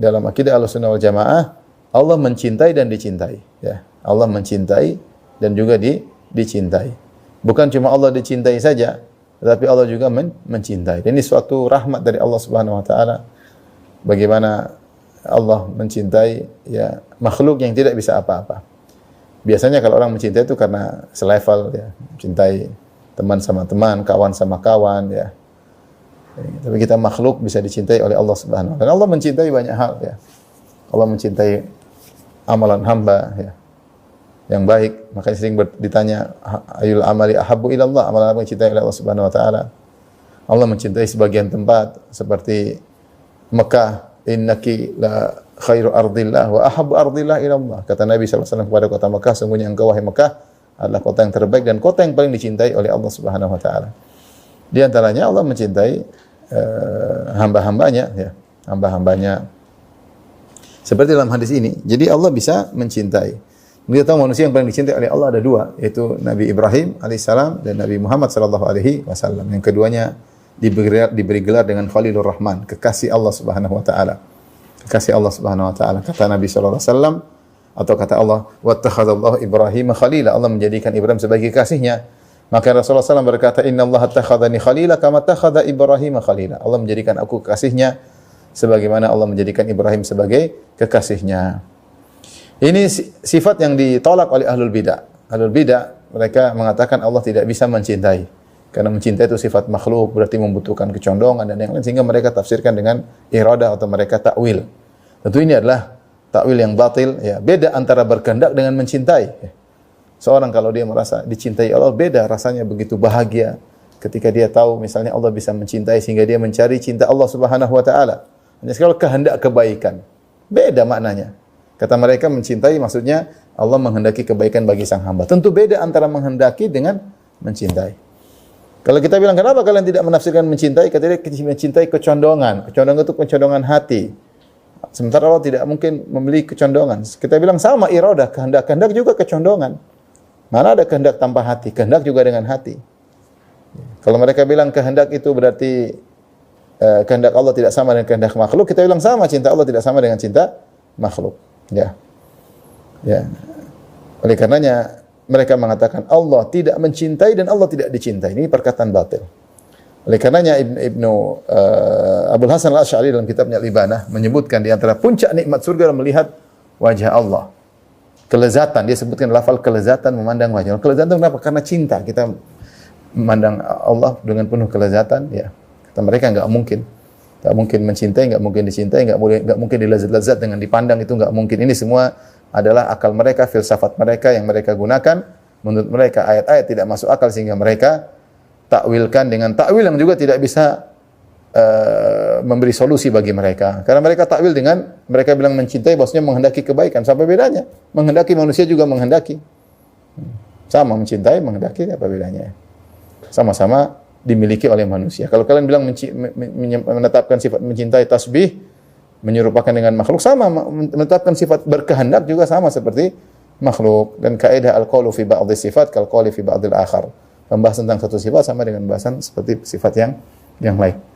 dalam akidah Ahlussunnah wal Jamaah, Allah mencintai dan dicintai, ya. Allah mencintai dan juga dicintai. Bukan cuma Allah dicintai saja, tetapi Allah juga mencintai. Dan ini suatu rahmat dari Allah Subhanahu wa taala. Bagaimana Allah mencintai ya makhluk yang tidak bisa apa-apa. Biasanya kalau orang mencintai itu karena selevel ya, mencintai teman sama teman, kawan sama kawan ya. Tapi kita makhluk bisa dicintai oleh Allah Subhanahu wa taala. Dan Allah mencintai banyak hal ya. Allah mencintai amalan hamba ya, yang baik. Makanya sering ditanya, ayul amali ahabbu ilallah, amalan apa yang dicintai oleh Allah Subhanahu wa taala. Allah mencintai sebagian tempat seperti Mekah, innaki la khairu ardillah wa ahabbu ardillah ilallah. Kata Nabi sallallahu alaihi wasallam kepada kota Mekah, sungguhnya engkau wahai Mekah adalah kota yang terbaik dan kota yang paling dicintai oleh Allah Subhanahu wa taala. Di antaranya Allah mencintai hamba-hambanya ya, hamba-hambanya. Seperti dalam hadis ini, jadi Allah bisa mencintai. Kita tahu manusia yang paling dicintai oleh Allah ada dua, yaitu Nabi Ibrahim alaihissalam dan Nabi Muhammad sallallahu alaihi wasallam. Yang keduanya diberi gelar dengan Khalilur Rahman, kekasih Allah Subhanahu wa taala. Kekasih Allah Subhanahu wa taala. Kata Nabi sallallahu alaihi wasallam atau kata Allah, "Wattakhadallahu Ibrahim khalila." Allah menjadikan Ibrahim sebagai kekasihnya. Maka Rasulullah SAW berkata, "Inna Allah attakhadhani khalila kama attakhadha Ibrahim khalila." Allah menjadikan aku kekasihnya sebagaimana Allah menjadikan Ibrahim sebagai kekasihnya. Ini sifat yang ditolak oleh ahlul bidah. Ahlul bidah mereka mengatakan Allah tidak bisa mencintai. Karena mencintai itu sifat makhluk, berarti membutuhkan kecondongan dan yang lain, sehingga mereka tafsirkan dengan iradah atau mereka takwil. Tentu ini adalah takwil yang batil ya. Beda antara berkehendak dengan mencintai ya. Seorang kalau dia merasa dicintai Allah, beda rasanya, begitu bahagia ketika dia tahu misalnya Allah bisa mencintai sehingga dia mencari cinta Allah Subhanahu wa taala. Hanya sekali kehendak kebaikan. Beda maknanya. Kata mereka mencintai maksudnya Allah menghendaki kebaikan bagi sang hamba. Tentu beda antara menghendaki dengan mencintai. Kalau kita bilang kenapa kalian tidak menafsirkan mencintai? Kata dia mencintai kecondongan. Kecondongan itu kecondongan hati. Sementara Allah tidak mungkin memiliki kecondongan. Kita bilang sama iradah, kehendak. Kehendak juga kecondongan. Mana ada kehendak tanpa hati? Kehendak juga dengan hati. Kalau mereka bilang kehendak itu berarti kehendak Allah tidak sama dengan kehendak makhluk, kita bilang sama, cinta Allah tidak sama dengan cinta makhluk. Ya. Ya. Oleh karenanya mereka mengatakan Allah tidak mencintai dan Allah tidak dicintai. Ini perkataan batil. Oleh karenanya Abul Hasan Al-Asy'ari dalam kitabnya Al-Ibanah menyebutkan di antara puncak nikmat surga adalah melihat wajah Allah. Kelezatan, dia sebutkan lafal kelezatan memandang wajah. Kelezatan kenapa? Karena cinta. Kita memandang Allah dengan penuh kelezatan, ya. Kata mereka enggak mungkin mencintai, enggak mungkin dicintai, enggak mungkin dilezat-lezat dengan dipandang, itu enggak mungkin. Ini semua adalah akal mereka, filsafat mereka yang mereka gunakan. Menurut mereka ayat-ayat tidak masuk akal sehingga mereka takwilkan dengan takwil yang juga tidak bisa memberi solusi bagi mereka. Karena mereka takwil dengan mereka bilang mencintai maksudnya menghendaki kebaikan. Apa bedanya? Menghendaki manusia juga menghendaki. Sama mencintai, menghendaki, apa bedanya? Sama-sama dimiliki oleh manusia. Kalau kalian bilang menetapkan sifat mencintai tasbih menyerupakan dengan makhluk, sama menetapkan sifat berkehendak juga sama seperti makhluk. Dan kaidah al-qaulu fi ba'dhi sifat kal qauli fi ba'dil akhar. Pembahasan tentang satu sifat sama dengan pembahasan seperti sifat yang lain.